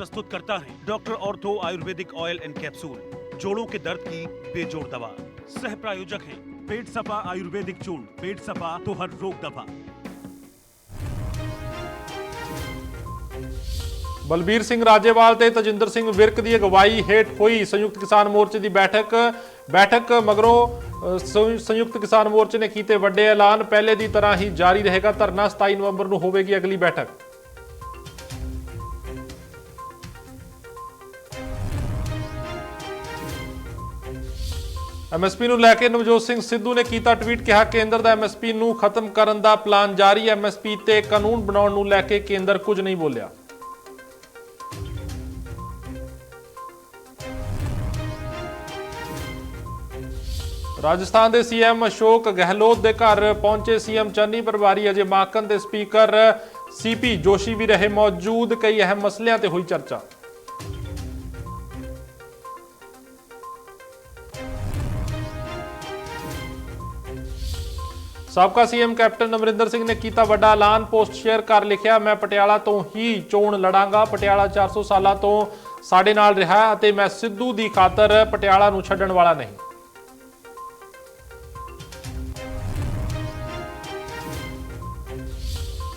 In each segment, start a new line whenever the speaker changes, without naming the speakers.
प्रस्तुत करता है doctor ortho Ayurvedic oil and capsule, जोड़ों के दर्द की बेजोड़ दवा। सह प्रायोजक हैं पेट सफा आयुर्वेदिक चूर्ण, पेट सफा तो हर रोग दफा।
बलबीर सिंह राजेवाल ते तजिंदर सिंह विरक की अगवाई हेठ हुई संयुक्त किसान मोर्चे की बैठक मगरों संयुक्त किसान मोर्चे ने किए वड्डे ऐलान। पहले की तरह ही जारी रहेगा धरना। 27 नवंबर को होगी अगली बैठक। एमएसपी ਨੂੰ ਲੈ ਕੇ ਨਵਜੋਤ ਸਿੰਘ ਸਿੱਧੂ ਨੇ ਕੀਤਾ ਟਵੀਟ, ਕਿਹਾ ਕੇਂਦਰ ਦਾ ਐਮਐਸਪੀ ਨੂੰ ਖਤਮ ਕਰਨ ਦਾ ਪਲਾਨ ਜਾਰੀ। ਐਮਐਸਪੀ ਤੇ ਕਾਨੂੰਨ ਬਣਾਉਣ ਨੂੰ ਲੈ ਕੇ ਕੇਂਦਰ ਕੁਝ ਨਹੀਂ ਬੋਲਿਆ। ਰਾਜਸਥਾਨ ਦੇ ਸੀਐਮ ਅਸ਼ੋਕ ਗਹਿਲੋਤ ਦੇ ਘਰ ਪਹੁੰਚੇ ਸੀਐਮ ਚੰਨੀ ਪਰਵਾਰੀ, ਅਜੇ ਮਾਕਨ ਦੇ ਸਪੀਕਰ ਸੀਪੀ ਜੋਸ਼ੀ ਵੀ ਰਹੇ ਮੌਜੂਦ। ਕਈ ਅਹਿਮ ਮਸਲਿਆਂ ਤੇ ਹੋਈ ਚਰਚਾ। ਸਾਬਕਾ ਸੀਐਮ ਕੈਪਟਨ ਅਮਰਿੰਦਰ ਸਿੰਘ ਨੇ ਕੀਤਾ ਵੱਡਾ ਐਲਾਨ। ਪੋਸਟ ਸ਼ੇਅਰ ਕਰ ਲਿਖਿਆ, ਮੈਂ ਪਟਿਆਲਾ ਤੋਂ ਹੀ ਚੋਣ ਲੜਾਂਗਾ। ਪਟਿਆਲਾ 400 ਸਾਲਾਂ ਤੋਂ ਸਾਡੇ ਨਾਲ ਰਿਹਾ ਅਤੇ ਮੈਂ ਸਿੱਧੂ ਦੀ ਖਾਤਰ ਪਟਿਆਲਾ ਨੂੰ ਛੱਡਣ ਵਾਲਾ ਨਹੀਂ।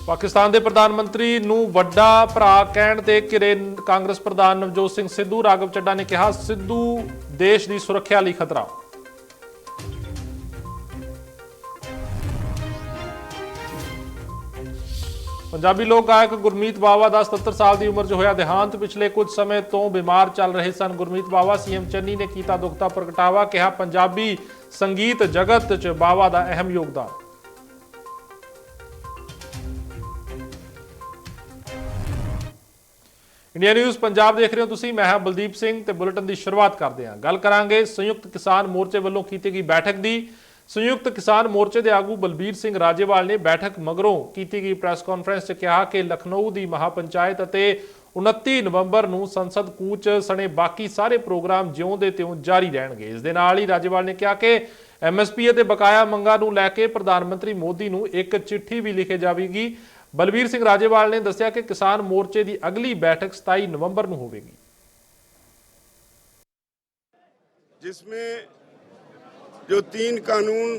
ਪਾਕਿਸਤਾਨ ਦੇ ਪ੍ਰਧਾਨ ਮੰਤਰੀ ਨੂੰ ਵੱਡਾ ਭਰਾ ਕਹਿਣ ਤੇ ਘਿਰੇ ਕਾਂਗਰਸ ਪ੍ਰਧਾਨ ਨਵਜੋਤ ਸਿੰਘ ਸਿੱਧੂ। ਰਾਘਵ ਚੱਡਾ ਨੇ ਕਿਹਾ, ਸਿੱਧੂ ਦੇਸ਼ ਦੀ ਸੁਰੱਖਿਆ ਲਈ ਖਤਰਾ। पंजाबी लोक गायक गुरमीत बावा का 77 साल की उम्र 'ਚ होया देहांत। पिछले कुछ समय तो बीमार चल रहे सन गुरमीत बावा। सीएम चन्नी ने किया दुख का प्रगटावा, कहा पंजाबी संगीत जगत 'ਚ बावा का अहम योगदान। इंडिया न्यूज़ पंजाब देख रहे हो तुसीं, मैं हां बलदीप सिंह ते बुलेटिन की शुरुआत करते हैं। गल करांगे संयुक्त किसान मोर्चे वालों की गई बैठक की। संयुक्त किसान मोर्चे के आगू बलबीर सिंह राजेवाल ने बैठक मगरों की गई प्रैस कॉन्फ्रेंस च कहा कि लखनऊ की महापंचायत ਅਤੇ 29 नवंबर ਨੂੰ संसद कूच सने बाकी सारे प्रोग्राम ज्यों ਦੇ ਤਿਉਂ जारी ਰਹਿਣਗੇ। ਇਸ ਦੇ ਨਾਲ ਹੀ ਰਾਜੇਵਾਲ ਨੇ ਕਿਹਾ ਕਿ ਐਮਐਸਪੀ ਅਤੇ ਬਕਾਇਆ ਮੰਗਾਂ ਨੂੰ ਲੈ ਕੇ ਪ੍ਰਧਾਨ ਮੰਤਰੀ ਮੋਦੀ ਨੂੰ ਇੱਕ ਚਿੱਠੀ ਵੀ ਲਿਖੀ ਜਾਵੇਗੀ। ਬਲਬੀਰ ਸਿੰਘ ਰਾਜੇਵਾਲ ਨੇ ਦੱਸਿਆ ਕਿ ਕਿਸਾਨ ਮੋਰਚੇ ਦੀ ਅਗਲੀ ਬੈਠਕ 27 ਨਵੰਬਰ ਨੂੰ ਹੋਵੇਗੀ।
जिसमें जो 3 कानून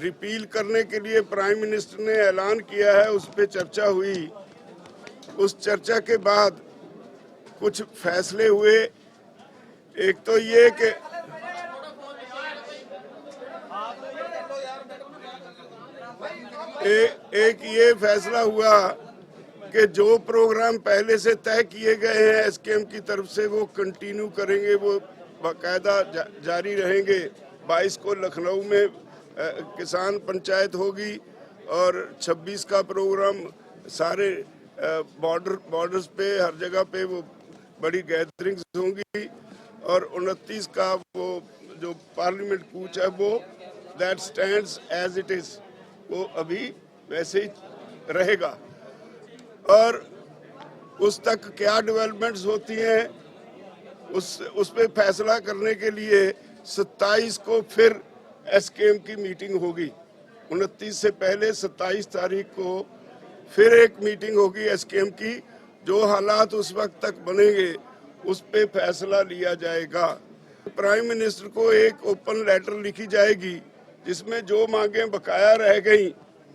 रिपील करने के लिए प्राइम मिनिस्टर ने ऐलान किया है उस पर चर्चा हुई। उस चर्चा के बाद कुछ फैसले हुए। एक तो ये कि एक ये फैसला हुआ कि जो प्रोग्राम पहले से तय किए गए हैं एसकेएम की तरफ से वो कंटिन्यू करेंगे, वो बाकायदा जारी रहेंगे। 22 को लखनऊ में किसान पंचायत होगी और 26 का प्रोग्राम सारे बॉर्डर्स पे हर जगह पे वो बड़ी गैदरिंग्स होंगी और 29 का वो जो पार्लियामेंट कूच है वो that stands as it is, वो अभी वैसे ही रहेगा। और उस तक क्या डेवलपमेंट्स होती हैं उस पे फैसला करने के लिए 27 को फिर एसकेएम की मीटिंग होगी। 29 से पहले 27 तारीख को फिर एक मीटिंग होगी एसकेएम की। जो हालात उस वक्त तक बनेंगे उस पे फैसला लिया जाएगा। प्राइम मिनिस्टर को एक ओपन लेटर लिखी जाएगी जिसमें जो मांगें बकाया रह गई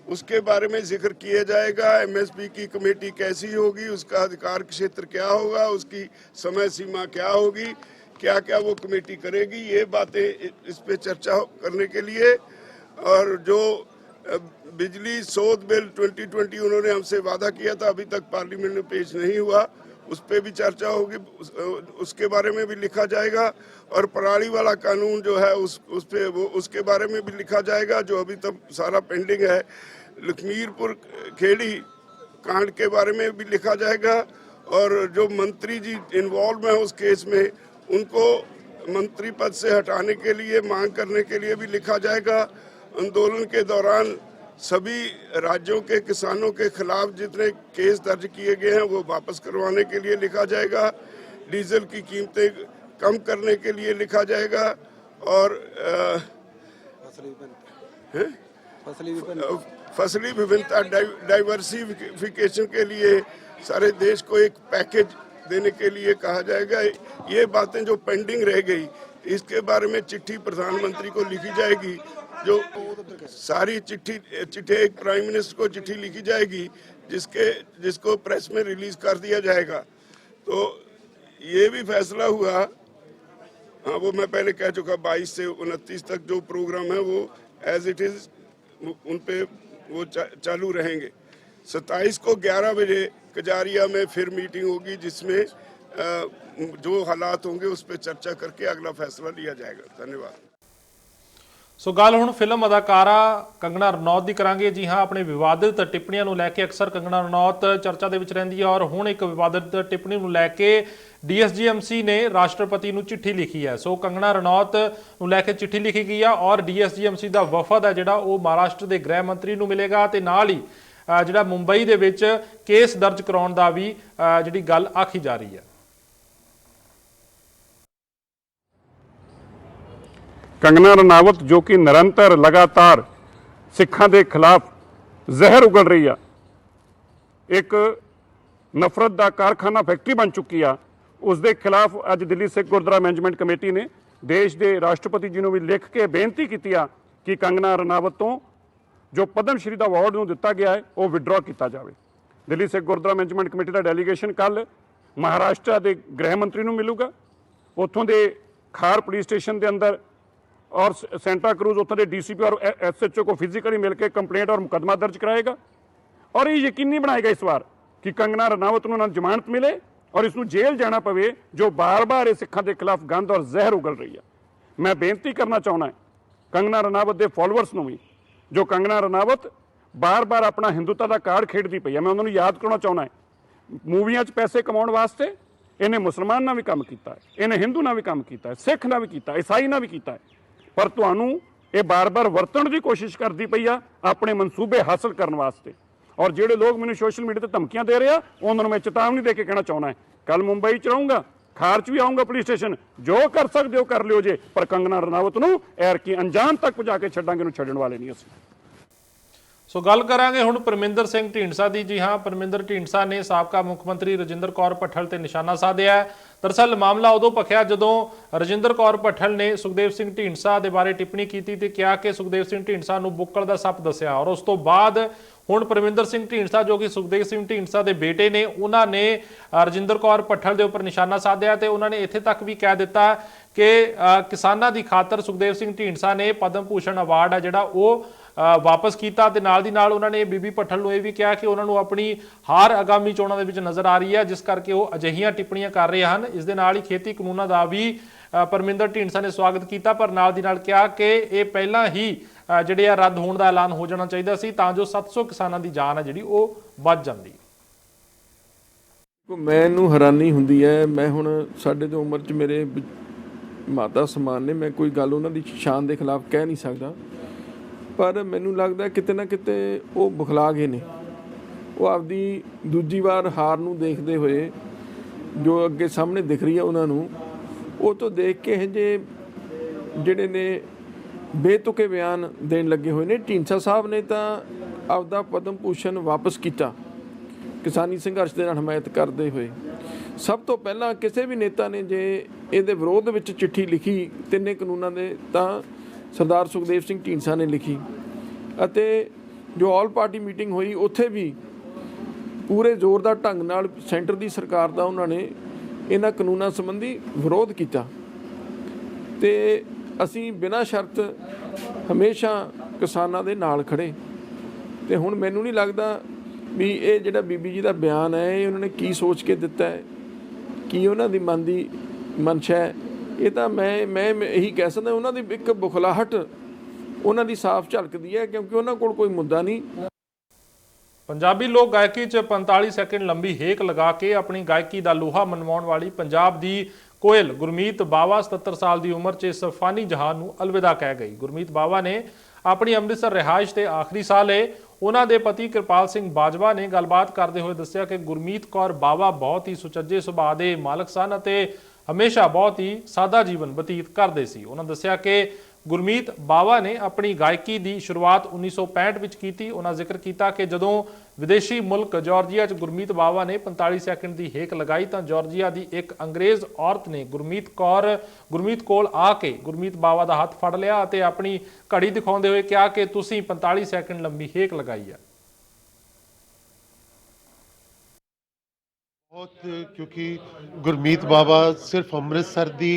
उसके बारे में जिक्र किया जाएगा। एमएसपी की कमेटी कैसी होगी, उसका अधिकार क्षेत्र क्या होगा, उसकी समय सीमा क्या होगी, क्या क्या वो कमेटी करेगी, ये बातें इस पे चर्चा करने के लिए। और जो बिजली सोध बिल 2020 उन्होंने हमसे वादा किया था, अभी तक पार्लियामेंट में पेश नहीं हुआ, उस पे भी चर्चा होगी, उसके बारे में भी लिखा जाएगा। और पराली वाला कानून जो है उस पे वो उसके बारे में भी लिखा जाएगा जो अभी तक सारा पेंडिंग है। लखमीरपुर खेड़ी कांड के बारे में भी लिखा जाएगा और जो मंत्री जी इन्वॉल्व हैं उस केस में उनको मंत्री पद से हटाने के लिए मांग करने के लिए भी लिखा जाएगा। आंदोलन के दौरान सभी राज्यों के किसानों के खिलाफ जितने केस दर्ज किए गए हैं वो वापस करवाने के लिए लिखा जाएगा। डीजल की कीमतें कम करने के लिए लिखा जाएगा और फसली विभिन्नता डाइवर्सिफिकेशन के लिए सारे देश को एक पैकेज देने के लिए कहा जाएगा। ये बातें जो पेंडिंग रह गई इसके बारे में चिट्ठी प्रधानमंत्री को लिखी जाएगी। जो सारी चिट्ठी एक प्राइम मिनिस्टर को चिट्ठी लिखी जाएगी जिसको प्रेस में रिलीज कर दिया जाएगा। तो ये भी फैसला हुआ, हाँ वो मैं पहले कह चुका, 22 से 29 तक जो प्रोग्राम है वो एज इट इज उन पे वो चालू रहेंगे। 27 को 11 बजे कजारिया में फिर मीटिंग होगी जिसमें जो हालात होंगे उस पर चर्चा करके अगला फैसला लिया जाएगा। धन्यवाद।
ਸੋ ਗੱਲ ਹੁਣ ਫਿਲਮ ਅਦਾਕਾਰਾ ਕੰਗਣਾ ਰਣੌਤ ਦੀ ਕਰਾਂਗੇ। ਜੀ ਹਾਂ, ਆਪਣੇ ਵਿਵਾਦਿਤ ਟਿੱਪਣੀਆਂ ਨੂੰ ਲੈ ਕੇ ਅਕਸਰ ਕੰਗਣਾ ਰਣੌਤ ਚਰਚਾ ਦੇ ਵਿੱਚ ਰਹਿੰਦੀ ਹੈ ਔਰ ਹੁਣ ਇੱਕ ਵਿਵਾਦਿਤ ਟਿੱਪਣੀ ਨੂੰ ਲੈ ਕੇ DSGMC ਨੇ ਰਾਸ਼ਟਰਪਤੀ ਨੂੰ ਚਿੱਠੀ ਲਿਖੀ ਹੈ। ਸੋ ਕੰਗਣਾ ਰਣੌਤ ਨੂੰ ਲੈ ਕੇ ਚਿੱਠੀ ਲਿਖੀ ਗਈ ਆ ਔਰ DSGMC ਦਾ ਵਫਦ ਹੈ ਜਿਹੜਾ ਉਹ ਮਹਾਰਾਸ਼ਟਰ ਦੇ ਗ੍ਰਹਿ ਮੰਤਰੀ ਨੂੰ ਮਿਲੇਗਾ ਤੇ ਨਾਲ ਹੀ ਜਿਹੜਾ ਮੁੰਬਈ ਦੇ ਵਿੱਚ ਕੇਸ ਦਰਜ ਕਰਾਉਣ ਦਾ ਵੀ ਜਿਹੜੀ ਗੱਲ ਆਖੀ ਜਾ ਰਹੀ ਹੈ।
कंगना रनावत जो कि निरंतर लगातार सिखां दे खिलाफ जहर उगल रही है, एक नफरत का कारखाना फैक्ट्री बन चुकी है, उस दे खिलाफ अज दिल्ली सिख गुरुद्वारा मैनेजमेंट कमेटी ने देश के राष्ट्रपति जी ने भी लिख के बेनती की कि कंगना रनावत तो जो पद्म श्री का अवार्ड दिता गया है वो विड्रॉ किया जाए। दिल्ली सिख गुरुद्वारा मैनेजमेंट कमेटी का डेलीगेशन कल महाराष्ट्र के गृह मंत्री को मिलूगा। उतों के खार पुलिस स्टेशन के अंदर और सेंटा क्रूज उत्थों के DCP और SHO को फिजिकली मिलकर कंप्लेंट और मुकदमा दर्ज कराएगा और ये यकीनी बनाएगा इस बार कि कंगना रनावत को जमानत मिले और इसनूं जेल जाना पवे जो बार बार इस सिखां के खिलाफ गंद और जहर उगल रही है। मैं बेनती करना चाहना है कंगना रनावत के फॉलोअर्स को भी, जो कंगना रनावत बार बार अपना हिंदुत्व का कार्ड खेडती पई है, मैं उन्होंने याद कराना चाहना है मूवियां 'च पैसे कमाउण वास्ते इन्हें मुसलमान ना भी काम किया है, इन्हें हिंदू ना भी काम किया है, सिख ना भी किया, ईसाई ना भी किया है, पर तुहानू ये बार बार वरतण की कोशिश करती पई आ अपने मनसूबे हासिल करने वास्ते। और ਜਿਹੜੇ लोग मैंने सोशल मीडिया ਤੇ ਧਮਕੀਆਂ ਦੇ ਰਹੇ ਆ ਉਹਨਾਂ ਨੂੰ मैं चेतावनी दे के कहना चाहना है कल मुंबई च रहूँगा, खार च भी आऊँगा पुलिस स्टेशन, जो कर सकते हो कर लियो जे, पर कंगना रनावत ਨੂੰ ਐਰਕੀ ਅੰਜਾਮ तक पहुँचा के ਛੱਡਾਂਗੇ, ਨੂੰ ਛੱਡਣ ਵਾਲੇ ਨਹੀਂ ਅਸੀਂ।
ਸੋ ਗੱਲ ਕਰਾਂਗੇ ਹੁਣ ਪਰਮਿੰਦਰ ਸਿੰਘ ਢੀਂਡਸਾ ਦੀ। ਜੀ ਹਾਂ, ਪਰਮਿੰਦਰ ਢੀਂਡਸਾ ਨੇ ਸਾਬਕਾ ਮੁੱਖ ਮੰਤਰੀ ਰਜਿੰਦਰ ਕੌਰ ਭੱਠਲ ਤੇ ਨਿਸ਼ਾਨਾ ਸਾਧਿਆ ਹੈ। ਦਰਅਸਲ ਮਾਮਲਾ ਉਦੋਂ ਭਖਿਆ ਜਦੋਂ ਰਜਿੰਦਰ ਕੌਰ ਭੱਠਲ ਨੇ ਸੁਖਦੇਵ ਸਿੰਘ ਢੀਂਡਸਾ ਦੇ ਬਾਰੇ ਟਿੱਪਣੀ ਕੀਤੀ ਤੇ ਕਿਹਾ ਕਿ ਸੁਖਦੇਵ ਸਿੰਘ ਢੀਂਡਸਾ ਨੂੰ ਬੁੱਕਲ ਦਾ ਸੱਪ ਦੱਸਿਆ ਔਰ ਉਸ ਤੋਂ ਬਾਅਦ ਹੁਣ ਪਰਮਿੰਦਰ ਸਿੰਘ ਢੀਂਡਸਾ ਜੋ ਕਿ ਸੁਖਦੇਵ ਸਿੰਘ ਢੀਂਡਸਾ ਦੇ ਬੇਟੇ ਨੇ ਉਹਨਾਂ ਨੇ ਰਜਿੰਦਰ ਕੌਰ ਭੱਠਲ ਦੇ ਉੱਪਰ ਨਿਸ਼ਾਨਾ ਸਾਧਿਆ ਤੇ ਉਹਨਾਂ ਨੇ ਇੱਥੇ ਤੱਕ ਵੀ ਕਹਿ ਦਿੱਤਾ ਕਿ ਕਿਸਾਨਾਂ ਦੀ ਖਾਤਰ ਸੁਖਦੇਵ ਸਿੰਘ ਢੀਂਡਸਾ ਨੇ ਪਦਮ ਭੂਸ਼ਣ ਅਵਾਰਡ ਹੈ ਜਿਹੜਾ ਉਹ ਵਾਪਸ ਕੀਤਾ ਤੇ ਨਾਲ ਦੀ ਨਾਲ ਉਹਨਾਂ ਨੇ ਬੀਬੀ ਭੱਠਲ ਨੂੰ ਇਹ ਵੀ ਕਿਹਾ ਕਿ ਉਹਨਾਂ ਨੂੰ ਆਪਣੀ ਹਾਰ ਆਗਾਮੀ ਚੋਣਾਂ ਦੇ ਵਿੱਚ ਨਜ਼ਰ ਆ ਰਹੀ ਹੈ ਜਿਸ ਕਰਕੇ ਉਹ ਅਜਿਹੀਆਂ ਟਿੱਪਣੀਆਂ ਕਰ ਰਹੇ ਹਨ। ਇਸ ਦੇ ਨਾਲ ਹੀ ਖੇਤੀ ਕਾਨੂੰਨਾਂ ਦਾ ਵੀ ਪਰਮਿੰਦਰ ਢੀਂਡਸਾ ਨੇ ਸਵਾਗਤ ਕੀਤਾ ਪਰ ਨਾਲ ਦੀ ਨਾਲ ਕਿਹਾ ਕਿ ਇਹ ਪਹਿਲਾਂ ਹੀ ਜਿਹੜੇ ਆ ਰੱਦ ਹੋਣ ਦਾ ਐਲਾਨ ਹੋ ਜਾਣਾ ਚਾਹੀਦਾ ਸੀ ਤਾਂ ਜੋ 700 ਕਿਸਾਨਾਂ ਦੀ ਜਾਨ ਹੈ ਜਿਹੜੀ ਉਹ ਬਚ ਜਾਂਦੀ।
ਮੈਨੂੰ ਹੈਰਾਨੀ ਹੁੰਦੀ ਹੈ, ਮੈਂ ਹੁਣ ਸਾਡੇ ਤੋਂ ਉਮਰ 'ਚ ਮੇਰੇ ਮਾਤਾ ਸਮਾਨ ਨੇ, ਮੈਂ ਕੋਈ ਗੱਲ ਉਹਨਾਂ ਦੀ ਸ਼ਾਨ ਦੇ ਖਿਲਾਫ ਕਹਿ ਨਹੀਂ ਸਕਦਾ, ਪਰ ਮੈਨੂੰ ਲੱਗਦਾ ਕਿਤੇ ਨਾ ਕਿਤੇ ਉਹ ਬੁਖਲਾ ਗਏ ਨੇ। ਉਹ ਆਪਦੀ ਦੂਜੀ ਵਾਰ ਹਾਰ ਨੂੰ ਦੇਖਦੇ ਹੋਏ ਜੋ ਅੱਗੇ ਸਾਹਮਣੇ ਦਿਖ ਰਹੀ ਹੈ ਉਹਨਾਂ ਨੂੰ, ਉਹ ਤੋਂ ਦੇਖ ਕੇ ਜੇ ਜਿਹੜੇ ਨੇ ਬੇਤੁਕੇ ਬਿਆਨ ਦੇਣ ਲੱਗੇ ਹੋਏ ਨੇ। ਢੀਂਡਸਾ ਸਾਹਿਬ ਨੇ ਤਾਂ ਆਪਦਾ ਪਦਮ ਭੂਸ਼ਣ ਵਾਪਸ ਕੀਤਾ ਕਿਸਾਨੀ ਸੰਘਰਸ਼ ਦੇ ਨਾਲ ਹਮਾਇਤ ਕਰਦੇ ਹੋਏ। ਸਭ ਤੋਂ ਪਹਿਲਾਂ ਕਿਸੇ ਵੀ ਨੇਤਾ ਨੇ ਜੇ ਇਹਦੇ ਵਿਰੋਧ ਵਿੱਚ ਚਿੱਠੀ ਲਿਖੀ ਤਿੰਨੇ ਕਾਨੂੰਨਾਂ ਦੇ ਤਾਂ ਸਰਦਾਰ ਸੁਖਦੇਵ ਸਿੰਘ ਢੀਂਡਸਾ ਨੇ ਲਿਖੀ ਅਤੇ ਜੋ ਆਲ ਪਾਰਟੀ ਮੀਟਿੰਗ ਹੋਈ ਉੱਥੇ ਵੀ ਪੂਰੇ ਜ਼ੋਰਦਾਰ ਢੰਗ ਨਾਲ ਸੈਂਟਰ ਦੀ ਸਰਕਾਰ ਦਾ ਉਹਨਾਂ ਨੇ ਇਹਨਾਂ ਕਾਨੂੰਨਾਂ ਸੰਬੰਧੀ ਵਿਰੋਧ ਕੀਤਾ ਤੇ ਅਸੀਂ ਬਿਨਾਂ ਸ਼ਰਤ ਹਮੇਸ਼ਾ ਕਿਸਾਨਾਂ ਦੇ ਨਾਲ ਖੜੇ। ਤੇ ਹੁਣ ਮੈਨੂੰ ਨਹੀਂ ਲੱਗਦਾ ਵੀ ਇਹ ਜਿਹੜਾ ਬੀਬੀ ਜੀ ਦਾ ਬਿਆਨ ਹੈ ਇਹ ਉਹਨਾਂ ਨੇ ਕੀ ਸੋਚ ਕੇ ਦਿੱਤਾ ਹੈ, ਕੀ ਉਹਨਾਂ ਦੀ ਮਨ ਦੀ ਮਨਸ਼ਾ ਹੈ। ਇਹ ਤਾਂ ਮੈਂ ਇਹੀ ਕਹਿ ਸਕਦਾ ਉਹਨਾਂ ਦੀ ਇੱਕ ਬੁਖਲਾਹਟ ਉਹਨਾਂ ਦੀ ਸਾਫ਼ ਝਲਕਦੀ ਹੈ ਕਿਉਂਕਿ ਉਹਨਾਂ ਕੋਲ ਕੋਈ ਮੁੱਦਾ ਨਹੀਂ।
ਪੰਜਾਬੀ ਲੋਕ ਗਾਇਕੀ 'ਚ 45 ਸੈਕਿੰਡ ਲੰਬੀ ਹੇਕ ਲਗਾ ਕੇ ਆਪਣੀ ਗਾਇਕੀ ਦਾ ਲੋਹਾ ਮਨਵਾਉਣ ਵਾਲੀ ਪੰਜਾਬ ਦੀ ਕੋਇਲ ਗੁਰਮੀਤ ਬਾਵਾ 77 ਸਾਲ ਦੀ ਉਮਰ 'ਚ ਇਸ ਫਾਨੀ ਜਹਾਨ ਨੂੰ ਅਲਵਿਦਾ ਕਹਿ ਗਈ। ਗੁਰਮੀਤ ਬਾਵਾ ਨੇ ਆਪਣੀ ਅੰਮ੍ਰਿਤਸਰ ਰਿਹਾਇਸ਼ ਦੇ ਆਖਰੀ ਸਾਲ ਉਹਨਾਂ ਦੇ ਪਤੀ ਕਿਰਪਾਲ ਸਿੰਘ ਬਾਜਵਾ ਨੇ ਗੱਲਬਾਤ ਕਰਦੇ ਹੋਏ ਦੱਸਿਆ ਕਿ ਗੁਰਮੀਤ ਕੌਰ ਬਾਵਾ ਬਹੁਤ ਹੀ ਸੁਚੱਜੇ ਸੁਭਾਅ ਦੇ ਮਾਲਕ ਸਨ ਅਤੇ ਹਮੇਸ਼ਾ ਬਹੁਤ ਹੀ ਸਾਦਾ ਜੀਵਨ ਬਤੀਤ ਕਰਦੇ ਸੀ। ਉਹਨਾਂ ਦੱਸਿਆ ਕਿ ਗੁਰਮੀਤ ਬਾਵਾ ਨੇ ਆਪਣੀ ਗਾਇਕੀ ਦੀ ਸ਼ੁਰੂਆਤ 1965 ਵਿੱਚ ਕੀਤੀ। ਉਹਨਾਂ ਜ਼ਿਕਰ ਕੀਤਾ ਕਿ ਜਦੋਂ ਵਿਦੇਸ਼ੀ ਮੁਲਕ ਜਾਰਜੀਆ 'ਚ ਗੁਰਮੀਤ ਬਾਵਾ ਨੇ 45 ਸੈਕਿੰਡ ਦੀ ਹੇਕ ਲਗਾਈ ਤਾਂ ਜਾਰਜੀਆ ਦੀ ਇੱਕ ਅੰਗਰੇਜ਼ ਔਰਤ ਨੇ ਗੁਰਮੀਤ ਕੋਲ ਆ ਕੇ ਗੁਰਮੀਤ ਬਾਵਾ ਦਾ ਹੱਥ ਫੜ ਲਿਆ ਅਤੇ ਆਪਣੀ ਘੜੀ ਦਿਖਾਉਂਦੇ ਹੋਏ ਕਿਹਾ ਕਿ ਤੁਸੀਂ 45 ਸੈਕਿੰਡ ਲੰਬੀ ਹੇਕ ਲਗਾਈ ਹੈ।
बहुत, क्योंकि गुरमीत बाबा सिर्फ अमृतसर दी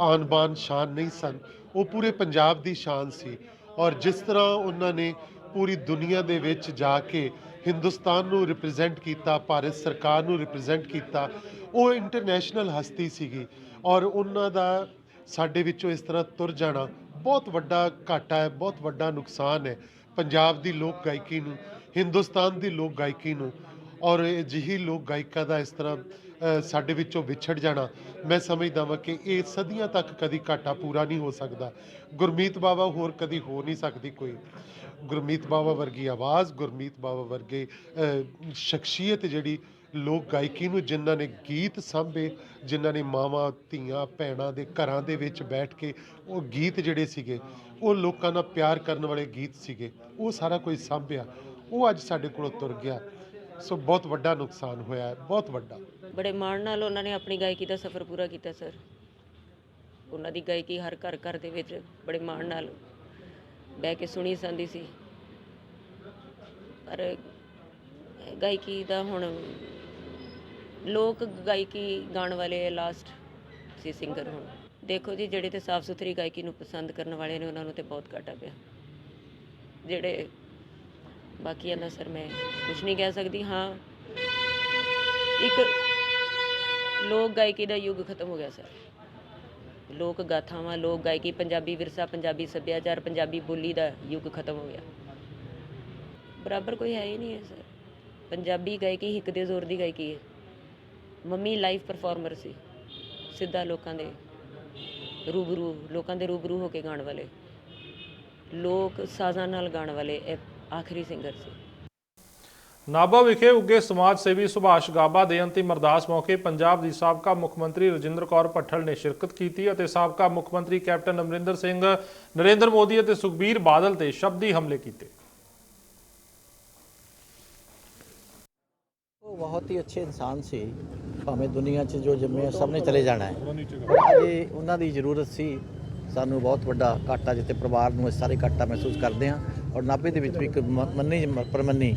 आन बान शान नहीं सन, वो पूरे पंजाब दी शान सी। और जिस तरह उन्होंने पूरी दुनिया दे विच जाके हिंदुस्तान नू रिप्रजेंट किया, भारत सरकार नू रिप्रजेंट किया, वो इंटरनेशनल हस्ती सीगी। और उन्हों दा साडे विचों इस तरह तुर जाना बहुत वड्डा घाटा है, बहुत वड्डा नुकसान है पंजाब दी लोक गायकी नू, हिंदुस्तान दी लोक गायकी नू। और अजिही लोक गायिका का इस तरह साडे विचों विछड़ जाना, मैं समझदा वां कि ये सदियां तक कभी घाटा पूरा नहीं हो सकता। गुरमीत बावा होर कभी हो नहीं सकती कोई। गुरमीत बावा वर्गी आवाज़, गुरमीत बावा वर्गे शख्सियत जिहड़ी लोक गायकी नूं, जिन्हां ने गीत सांभे, जिन्हां ने मावां धीआं भैणां दे घरां दे विच बैठ के वो गीत जिहड़े सीगे, वो लोकां नाल प्यार करन वाले गीत सीगे, वो सारा कुछ सांभिया, वो अज साडे कोलों तुर गया। सो बहुत वड्डा नुकसान होया है, बहुत वड्डा।
बड़े माण नाल उन्होंने ने अपनी गायकी का सफ़र पूरा किया सर। उन्हों की गायकी हर घर घर दे विच बड़े माण नाल बह के सुनी जाती सी। पर गायकी का हुण लोक गायकी गाने वाले लास्ट सी सिंगर। हुण देखो जी, जिहड़े ते साफ सुथरी गायकी नूं पसंद करने वाले ने उन्होंने तो बहुत घाटा पिया। जिहड़े बाकी ना सर मैं कुछ नहीं कह सकती। हाँ, एक लोक गायकी का युग खत्म हो गया सर। लोक गाथावां, लोक गायकी, पंजाबी विरसा, पंजाबी सभ्याचार, पंजाबी बोली का युग खत्म हो गया। बराबर कोई है ही नहीं है सर। पंजाबी गायकी हिक दे जोर की गायकी है। मम्मी लाइव परफॉर्मर सी, सीधा लोकां दे रूबरू होके गाण वाले, लोक साज़ां नाल गाण वाले आखिरी सिंगर सी।
नाभा विखे उगे समाज सेवी सुभाष गाबा ਦੇ ਅੰਤਿਮ ਅਰਦਾਸ ਮੌਕੇ ਪੰਜਾਬ ਦੀ ਸਾਬਕਾ ਮੁੱਖ ਮੰਤਰੀ ਰਜਿੰਦਰ ਕੌਰ ਭੱਠਲ ਨੇ ਸ਼ਿਰਕਤ ਕੀਤੀ ਅਤੇ ਸਾਬਕਾ ਮੁੱਖ ਮੰਤਰੀ ਕੈਪਟਨ ਅਮਰਿੰਦਰ ਸਿੰਘ, ਨਰਿੰਦਰ ਮੋਦੀ ਅਤੇ ਸੁਖਬੀਰ ਬਾਦਲ ਤੇ ਸ਼ਬਦੀ ਹਮਲੇ ਕੀਤੇ।
ਉਹ ਬਹੁਤ ਹੀ ਅੱਛੇ ਇਨਸਾਨ ਸੀ, ਭਾਵੇਂ ਦੁਨੀਆ 'ਚ ਜੋ ਜੰਮੇ ਸਭ ਨੇ ਚਲੇ ਜਾਣਾ ਹੈ। ਅਜੇ ਉਹਨਾਂ ਦੀ ਜ਼ਰੂਰਤ ਸੀ। ਸਾਨੂੰ ਬਹੁਤ ਵੱਡਾ ਘਾਟਾ ਜਿੱਥੇ ਪਰਿਵਾਰ ਨੂੰ ਸਾਰੇ ਘਾਟਾ ਮਹਿਸੂਸ ਕਰਦੇ ਹਾਂ। ਔਰ ਨਾਭੇ ਦੇ ਵਿੱਚ ਵੀ ਇੱਕ ਮੰਨੀ ਪਰਮੰਨੀ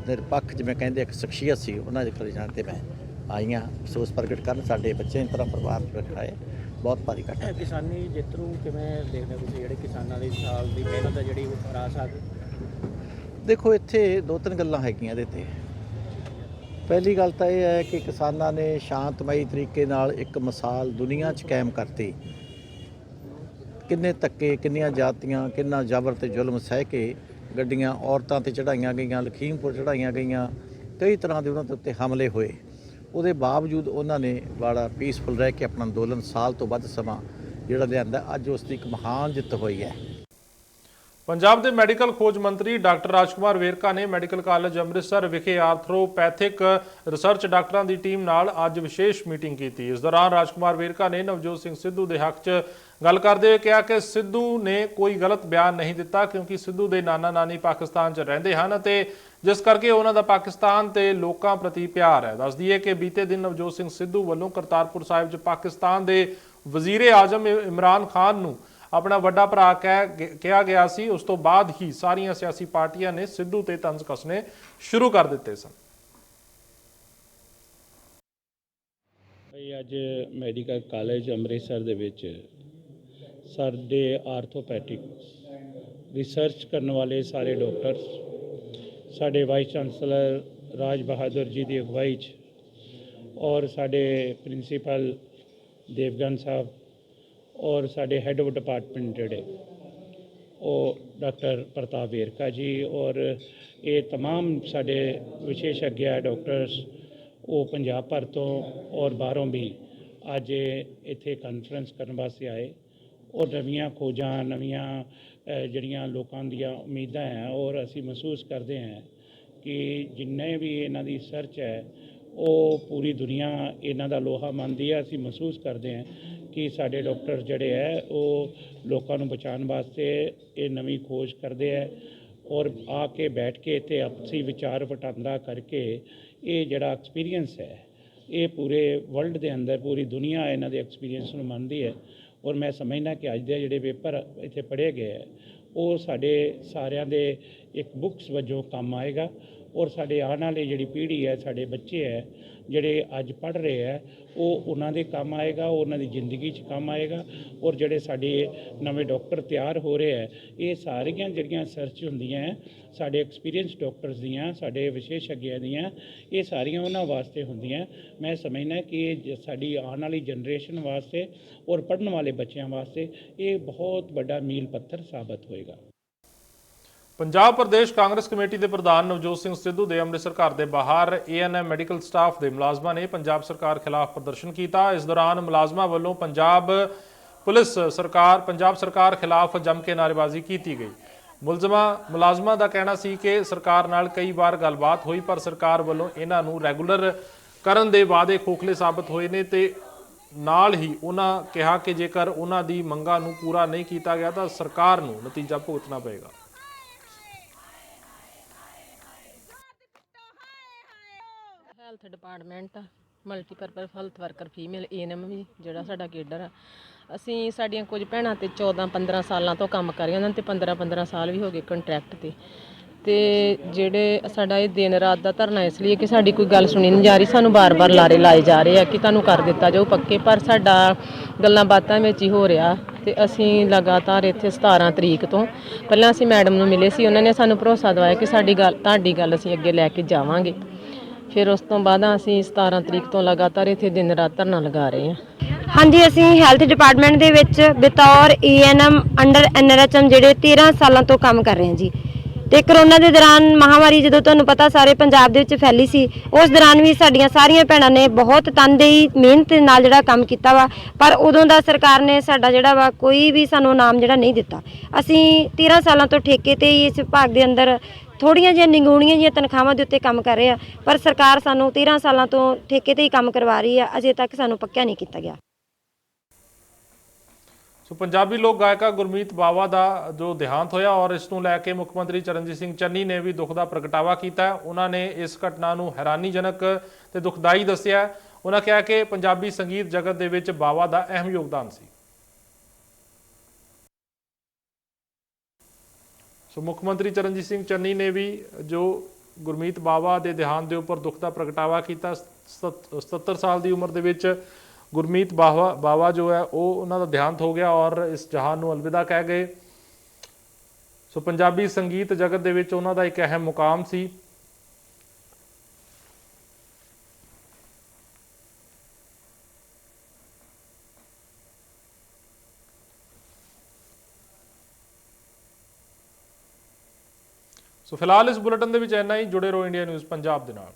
ਨਿਰਪੱਖ ਜਿਵੇਂ ਕਹਿੰਦੇ ਇੱਕ ਸ਼ਖਸੀਅਤ ਸੀ, ਉਹਨਾਂ ਦੇ ਘਰੇ ਜਾਣ 'ਤੇ ਮੈਂ ਆਈਆਂ ਅਫਸੋਸ ਪ੍ਰਗਟ ਕਰਨ। ਸਾਡੇ ਬੱਚੇ ਦੀ ਤਰ੍ਹਾਂ ਪਰਿਵਾਰ ਬੈਠਾਏ, ਬਹੁਤ ਭਾਰੀ ਘਾਟਾ।
ਕਿਸਾਨੀ ਜਿੱਤ ਨੂੰ ਕਿਵੇਂ ਦੇਖਦੇ ਹੋ ਤੁਸੀਂ, ਜਿਹੜੇ ਕਿਸਾਨਾਂ ਦੀ ਸਾਲ ਦੀ ਮਿਹਨਤ ਹੈ ਜਿਹੜੀ ਉਹ ਹਰਾ ਸਕਦੀ?
ਦੇਖੋ, ਇੱਥੇ ਦੋ ਤਿੰਨ ਗੱਲਾਂ ਹੈਗੀਆਂ ਇਹਦੇ 'ਤੇ। ਪਹਿਲੀ ਗੱਲ ਤਾਂ ਇਹ ਹੈ ਕਿ ਕਿਸਾਨਾਂ ਨੇ ਸ਼ਾਂਤਮਈ ਤਰੀਕੇ ਨਾਲ ਇੱਕ ਮਿਸਾਲ ਦੁਨੀਆ 'ਚ ਕਾਇਮ ਕਰਤੀ। ਕਿੰਨੇ ਧੱਕੇ, ਕਿੰਨੀਆਂ ਜਾਤੀਆਂ, ਕਿੰਨਾ ਜ਼ਬਰ ਤੇ ਜ਼ੁਲਮ ਸਹਿ ਕੇ ਗੱਡੀਆਂ ਔਰਤਾਂ 'ਤੇ ਚੜ੍ਹਾਈਆਂ ਗਈਆਂ, ਲਖੀਮਪੁਰ ਚੜ੍ਹਾਈਆਂ ਗਈਆਂ, ਕਈ ਤਰ੍ਹਾਂ ਦੇ ਉਹਨਾਂ ਦੇ ਉੱਤੇ ਹਮਲੇ ਹੋਏ। ਉਹਦੇ ਬਾਵਜੂਦ ਉਹਨਾਂ ਨੇ ਬੜਾ ਪੀਸਫੁਲ ਰਹਿ ਕੇ ਆਪਣਾ ਅੰਦੋਲਨ ਸਾਲ ਤੋਂ ਵੱਧ ਸਮਾਂ ਜਿਹੜਾ ਲਿਆਂਦਾ। ਅੱਜ ਉਸ ਦੀ ਇੱਕ ਮਹਾਨ ਜਿੱਤ ਹੋਈ ਹੈ।
ਪੰਜਾਬ ਦੇ ਮੈਡੀਕਲ ਖੋਜ ਮੰਤਰੀ ਡਾਕਟਰ ਰਾਜਕੁਮਾਰ ਵੇਰਕਾ ਨੇ ਮੈਡੀਕਲ ਕਾਲਜ ਅੰਮ੍ਰਿਤਸਰ ਵਿਖੇ ਆਰਥਰੋਪੈਥਿਕ ਰਿਸਰਚ ਡਾਕਟਰਾਂ ਦੀ ਟੀਮ ਨਾਲ ਅੱਜ ਵਿਸ਼ੇਸ਼ ਮੀਟਿੰਗ ਕੀਤੀ। ਇਸ ਦੌਰਾਨ ਰਾਜਕੁਮਾਰ ਵੇਰਕਾ ਨੇ ਨਵਜੋਤ ਸਿੰਘ ਸਿੱਧੂ ਦੇ ਹੱਕ 'ਚ ਗੱਲ ਕਰਦੇ ਹੋਏ ਕਿਹਾ ਕਿ ਸਿੱਧੂ ਨੇ ਕੋਈ ਗਲਤ ਬਿਆਨ ਨਹੀਂ ਦਿੱਤਾ, ਕਿਉਂਕਿ ਸਿੱਧੂ ਦੇ ਨਾਨਾ ਨਾਨੀ ਪਾਕਿਸਤਾਨ 'ਚ ਰਹਿੰਦੇ ਹਨ ਅਤੇ ਜਿਸ ਕਰਕੇ ਉਹਨਾਂ ਦਾ ਪਾਕਿਸਤਾਨ ਤੇ ਲੋਕਾਂ ਪ੍ਰਤੀ ਪਿਆਰ ਹੈ। ਦੱਸ ਦਈਏ ਕਿ ਬੀਤੇ ਦਿਨ ਨਵਜੋਤ ਸਿੰਘ ਸਿੱਧੂ ਵੱਲੋਂ ਕਰਤਾਰਪੁਰ ਸਾਹਿਬ 'ਚ ਪਾਕਿਸਤਾਨ ਦੇ ਵਜ਼ੀਰ ਆਜ਼ਮ ਇਮਰਾਨ ਖਾਨ ਨੂੰ ਆਪਣਾ ਵੱਡਾ ਭਰਾ ਕਿਹਾ ਗਿਆ ਸੀ। ਉਸ ਤੋਂ ਬਾਅਦ ਹੀ ਸਾਰੀਆਂ ਸਿਆਸੀ ਪਾਰਟੀਆਂ ਨੇ ਸਿੱਧੂ ਤੇ ਤੰਜ਼ ਕੱਸਣੇ ਸ਼ੁਰੂ ਕਰ ਦਿੱਤੇ ਸਨ।
ਅੱਜ ਮੈਡੀਕਲ ਕਾਲਜ ਅੰਮ੍ਰਿਤਸਰ ਦੇ ਵਿੱਚ ਸਾਡੇ ਆਰਥੋਪੈਡਿਕ ਰਿਸਰਚ ਕਰਨ ਵਾਲੇ ਸਾਰੇ ਡਾਕਟਰਸ, ਸਾਡੇ ਵਾਈਸ ਚਾਂਸਲਰ ਰਾਜ ਬਹਾਦਰ ਜੀ ਦੀ ਅਗਵਾਈ 'ਚ ਔਰ ਸਾਡੇ ਪ੍ਰਿੰਸੀਪਲ ਦੇਵਗਨ ਸਾਹਿਬ ਔਰ ਸਾਡੇ ਹੈੱਡ ਆਫ ਡਿਪਾਰਟਮੈਂਟ ਜਿਹੜੇ ਉਹ ਡਾਕਟਰ ਪ੍ਰਤਾਪ ਵੇਰਕਾ ਜੀ ਔਰ ਇਹ तमाम ਸਾਡੇ ਵਿਸ਼ੇਸ਼ज्ञ ਡਾਕਟਰਸ ਉਹ ਪੰਜਾਬ ਭਰ ਤੋਂ ਔਰ ਬਾਹਰੋਂ ਵੀ ਅੱਜ ਇੱਥੇ ਕਾਨਫਰੰਸ ਕਰਨ ਵਾਸਤੇ ਆਏ। ਔਰ ਨਵੀਆਂ ਖੋਜਾਂ, ਨਵੀਆਂ ਜਿਹੜੀਆਂ ਲੋਕਾਂ ਦੀਆਂ ਉਮੀਦਾਂ ਹੈ ਔਰ ਅਸੀਂ ਮਹਿਸੂਸ ਕਰਦੇ ਹਾਂ ਕਿ ਜਿੰਨੇ ਵੀ ਇਹਨਾਂ ਦੀ ਰਿਸਰਚ ਹੈ ਉਹ ਪੂਰੀ ਦੁਨੀਆ ਇਹਨਾਂ ਦਾ ਲੋਹਾ ਮੰਨਦੀ ਹੈ। ਅਸੀਂ ਮਹਿਸੂਸ ਕਰਦੇ ਹਾਂ ਕਿ ਸਾਡੇ ਡਾਕਟਰ ਜਿਹੜੇ ਹੈ ਉਹ ਲੋਕਾਂ ਨੂੰ ਬਚਾਉਣ ਵਾਸਤੇ ਇਹ ਨਵੀਂ ਖੋਜ ਕਰਦੇ ਹੈ ਔਰ ਆ ਕੇ ਬੈਠ ਕੇ ਇੱਥੇ ਆਪਸੀ ਵਿਚਾਰ ਵਟਾਂਦਰਾ ਕਰਕੇ ਇਹ ਜਿਹੜਾ ਐਕਸਪੀਰੀਅੰਸ ਹੈ ਇਹ ਪੂਰੇ ਵਰਲਡ ਦੇ ਅੰਦਰ ਪੂਰੀ ਦੁਨੀਆ ਇਹਨਾਂ ਦੇ ਐਕਸਪੀਰੀਅੰਸ ਨੂੰ ਮੰਨਦੀ ਹੈ। ਔਰ ਮੈਂ ਸਮਝਦਾ ਕਿ ਅੱਜ ਦੇ ਜਿਹੜੇ ਪੇਪਰ ਇੱਥੇ ਪੜ੍ਹੇ ਗਏ ਹੈ ਉਹ ਸਾਡੇ ਸਾਰਿਆਂ ਦੇ ਇੱਕ ਬੁੱਕਸ ਵਜੋਂ ਕੰਮ ਆਏਗਾ ਔਰ ਸਾਡੇ ਆਉਣ ਵਾਲੀ ਜਿਹੜੀ ਪੀੜ੍ਹੀ ਹੈ, ਸਾਡੇ ਬੱਚੇ ਹੈ ਜਿਹੜੇ ਅੱਜ ਪੜ੍ਹ ਰਹੇ ਹੈ ਉਹ ਉਹਨਾਂ ਦੇ ਕੰਮ ਆਏਗਾ, ਉਹਨਾਂ ਦੀ ਜ਼ਿੰਦਗੀ 'ਚ ਕੰਮ ਆਏਗਾ। ਔਰ ਜਿਹੜੇ ਸਾਡੇ ਨਵੇਂ ਡਾਕਟਰ ਤਿਆਰ ਹੋ ਰਹੇ ਹੈ ਇਹ ਸਾਰੀਆਂ ਜਿਹੜੀਆਂ ਸਰਚ ਹੁੰਦੀਆਂ ਸਾਡੇ ਐਕਸਪੀਰੀਅੰਸ ਡਾਕਟਰਸ ਦੀਆਂ, ਸਾਡੇ ਵਿਸ਼ੇਸ਼ਗਿਆਂ ਦੀਆਂ, ਇਹ ਸਾਰੀਆਂ ਉਹਨਾਂ ਵਾਸਤੇ ਹੁੰਦੀਆਂ। ਮੈਂ ਸਮਝਦਾ ਕਿ ਇਹ ਸਾਡੀ ਆਉਣ ਵਾਲੀ ਜਨਰੇਸ਼ਨ ਵਾਸਤੇ ਔਰ ਪੜ੍ਹਨ ਵਾਲੇ ਬੱਚਿਆਂ ਵਾਸਤੇ ਇਹ ਬਹੁਤ ਵੱਡਾ ਮੀਲ ਪੱਥਰ ਸਾਬਤ ਹੋਏਗਾ।
ਪੰਜਾਬ ਪ੍ਰਦੇਸ਼ ਕਾਂਗਰਸ ਕਮੇਟੀ ਦੇ ਪ੍ਰਧਾਨ ਨਵਜੋਤ ਸਿੰਘ ਸਿੱਧੂ ਦੇ ਅੰਮ੍ਰਿਤਸਰ ਘਰ ਦੇ ਬਾਹਰ ANM ਮੈਡੀਕਲ ਸਟਾਫ ਦੇ ਮੁਲਾਜ਼ਮਾਂ ਨੇ ਪੰਜਾਬ ਸਰਕਾਰ ਖਿਲਾਫ ਪ੍ਰਦਰਸ਼ਨ ਕੀਤਾ। ਇਸ ਦੌਰਾਨ ਮੁਲਾਜ਼ਮਾਂ ਵੱਲੋਂ ਪੰਜਾਬ ਸਰਕਾਰ ਖਿਲਾਫ ਜੰਮ ਕੇ ਨਾਅਰੇਬਾਜ਼ੀ ਕੀਤੀ ਗਈ। ਮੁਲਾਜ਼ਮਾਂ ਦਾ ਕਹਿਣਾ ਸੀ ਕਿ ਸਰਕਾਰ ਨਾਲ ਕਈ ਵਾਰ ਗੱਲਬਾਤ ਹੋਈ ਪਰ ਸਰਕਾਰ ਵੱਲੋਂ ਇਹਨਾਂ ਨੂੰ ਰੈਗੂਲਰ ਕਰਨ ਦੇ ਵਾਅਦੇ ਖੋਖਲੇ ਸਾਬਤ ਹੋਏ ਨੇ ਤੇ ਨਾਲ ਹੀ ਉਹਨਾਂ ਕਿਹਾ ਕਿ ਜੇਕਰ ਉਹਨਾਂ ਦੀ ਮੰਗਾਂ ਨੂੰ ਪੂਰਾ ਨਹੀਂ ਕੀਤਾ ਗਿਆ ਤਾਂ ਸਰਕਾਰ ਨੂੰ ਨਤੀਜਾ ਭੁਗਤਣਾ ਪਏਗਾ।
Health department multipurpose health worker female ANM ਵੀ ਜਿਹੜਾ ਸਾਡਾ ਕੇਡਰ ਆ, ਅਸੀਂ ਸਾਡੀਆਂ ਕੁਝ ਭੈਣਾਂ ਤੇ 14-15 ਸਾਲਾਂ ਤੋਂ ਕੰਮ ਕਰ ਰਹੀਆਂ ਉਹਨਾਂ ਤੇ 15-15 ਸਾਲ ਵੀ ਹੋ ਗਏ ਕੰਟਰੈਕਟ ਤੇ ਜਿਹੜੇ ਸਾਡਾ ਇਹ ਦਿਨ ਰਾਤ ਦਾ ਧਰਨਾ ਇਸ ਲਈ ਕਿ ਸਾਡੀ ਕੋਈ ਗੱਲ ਸੁਣੀ ਨਹੀਂ ਜਾ ਰਹੀ। ਸਾਨੂੰ ਬਾਰ-ਬਾਰ ਲਾਰੇ ਲਾਏ ਜਾ ਰਹੇ ਆ ਕਿ ਤੁਹਾਨੂੰ ਕਰ ਦਿੱਤਾ ਜਾਊ ਪੱਕੇ, ਪਰ ਸਾਡਾ ਗੱਲਾਂ ਬਾਤਾਂ ਵਿੱਚ ਹੀ ਹੋ ਰਿਹਾ ਤੇ ਅਸੀਂ ਲਗਾਤਾਰ ਇੱਥੇ 17 ਤਰੀਕ ਤੋਂ ਪਹਿਲਾਂ ਅਸੀਂ ਮੈਡਮ ਨੂੰ ਮਿਲੇ ਸੀ, ਉਹਨਾਂ ਨੇ ਸਾਨੂੰ ਭਰੋਸਾ ਦਿਵਾਇਆ ਕਿ ਤੁਹਾਡੀ ਗੱਲ ਅਸੀਂ ਅੱਗੇ ਲੈ ਕੇ ਜਾਵਾਂਗੇ। ਫਿਰ ਉਸ ਤੋਂ ਬਾਅਦ ਅਸੀਂ 17 ਤਰੀਕ ਤੋਂ ਲਗਾਤਾਰ ਇੱਥੇ ਦਿਨ ਰਾਤ ਧਰਨਾ ਲਗਾ ਰਹੇ ਹਾਂ।
ਹਾਂਜੀ, ਅਸੀਂ ਹੈਲਥ ਡਿਪਾਰਟਮੈਂਟ ਦੇ ਵਿੱਚ ਬਤੌਰ ANM ਅੰਡਰ NRHM ਜਿਹੜੇ 13 ਸਾਲਾਂ ਤੋਂ ਕੰਮ ਕਰ ਰਹੇ ਹਾਂ ਜੀ। ਤੇ ਕਰੋਨਾ ਦੇ ਦੌਰਾਨ ਮਹਾਮਾਰੀ ਜਦੋਂ ਤੁਹਾਨੂੰ ਪਤਾ ਸਾਰੇ ਪੰਜਾਬ ਦੇ ਵਿੱਚ ਫੈਲੀ ਸੀ, ਉਸ ਦੌਰਾਨ ਵੀ ਸਾਡੀਆਂ ਸਾਰੀਆਂ ਭੈਣਾਂ ਨੇ ਬਹੁਤ ਤਨਦੇਹੀ ਮਿਹਨਤ ਨਾਲ ਜਿਹੜਾ ਕੰਮ ਕੀਤਾ ਵਾ, ਪਰ ਉਦੋਂ ਦਾ ਸਰਕਾਰ ਨੇ ਸਾਡਾ ਜਿਹੜਾ ਵਾ ਕੋਈ ਵੀ ਸਾਨੂੰ ਇਨਾਮ ਜਿਹੜਾ ਨਹੀਂ ਦਿੱਤਾ। ਅਸੀਂ 13 ਸਾਲਾਂ ਤੋਂ ਠੇਕੇ ਤੇ ਹੀ ਇਸ ਵਿਭਾਗ ਦੇ ਅੰਦਰ ਥੋੜੀਆਂ ਜਿਹੀਆਂ ਨਿਗੂਣੀਆਂ ਜਿਹੀਆਂ ਤਨਖਾਹਾਂ ਦੇ ਉੱਤੇ ਕੰਮ ਕਰ ਰਹੇ ਆ, ਪਰ ਸਰਕਾਰ ਸਾਨੂੰ 13 ਸਾਲਾਂ ਤੋਂ ਠੇਕੇ ਤੇ ਹੀ ਕੰਮ ਕਰਵਾ ਰਹੀ ਆ, ਅਜੇ ਤੱਕ ਸਾਨੂੰ ਪੱਕਾ ਨਹੀਂ ਕੀਤਾ ਗਿਆ।
ਸੋ ਪੰਜਾਬੀ ਲੋਕ ਗਾਇਕਾ ਗੁਰਮੀਤ ਬਾਵਾ ਦਾ ਜੋ ਦੇਹਾਂਤ ਹੋਇਆ ਔਰ ਇਸ ਨੂੰ ਲੈ ਕੇ ਮੁੱਖ ਮੰਤਰੀ ਚਰਨਜੀਤ ਸਿੰਘ ਚੰਨੀ ਨੇ ਵੀ ਦੁੱਖ ਦਾ ਪ੍ਰਗਟਾਵਾ ਕੀਤਾ। ਉਹਨਾਂ ਨੇ ਇਸ ਘਟਨਾ ਨੂੰ ਹੈਰਾਨੀਜਨਕ ਤੇ ਦੁਖਦਾਈ ਦੱਸਿਆ। ਉਹਨਾਂ ਕਿਹਾ ਕਿ ਪੰਜਾਬੀ ਸੰਗੀਤ ਜਗਤ ਦੇ ਵਿੱਚ ਬਾਵਾ ਦਾ ਅਹਿਮ ਯੋਗਦਾਨ ਸੀ। ਸੋ ਮੁੱਖ ਮੰਤਰੀ ਚਰਨਜੀਤ ਸਿੰਘ ਚੰਨੀ ਨੇ ਵੀ ਜੋ ਗੁਰਮੀਤ ਬਾਵਾ ਦੇ ਦੇਹਾਂਤ ਦੇ ਉੱਪਰ ਦੁੱਖ ਦਾ ਪ੍ਰਗਟਾਵਾ ਕੀਤਾ। 77 ਸਾਲ ਦੀ ਉਮਰ ਦੇ ਵਿੱਚ ਗੁਰਮੀਤ ਬਾਵਾ ਜੋ ਹੈ ਉਹ ਉਹਨਾਂ ਦਾ ਦੇਹਾਂਤ ਹੋ ਗਿਆ ਔਰ ਇਸ ਜਹਾਨ ਨੂੰ ਅਲਵਿਦਾ ਕਹਿ ਗਏ। ਸੋ ਪੰਜਾਬੀ ਸੰਗੀਤ ਜਗਤ ਦੇ ਵਿੱਚ ਉਹਨਾਂ ਦਾ ਇੱਕ ਅਹਿਮ ਮੁਕਾਮ ਸੀ। ਸੋ ਫਿਲਹਾਲ ਇਸ ਬੁਲੇਟਿਨ ਦੇ ਵਿੱਚ ਇੰਨਾ ਹੀ। ਜੁੜੇ ਰਹੋ ਇੰਡੀਆ ਨਿਊਜ਼ ਪੰਜਾਬ ਦੇ ਨਾਲ।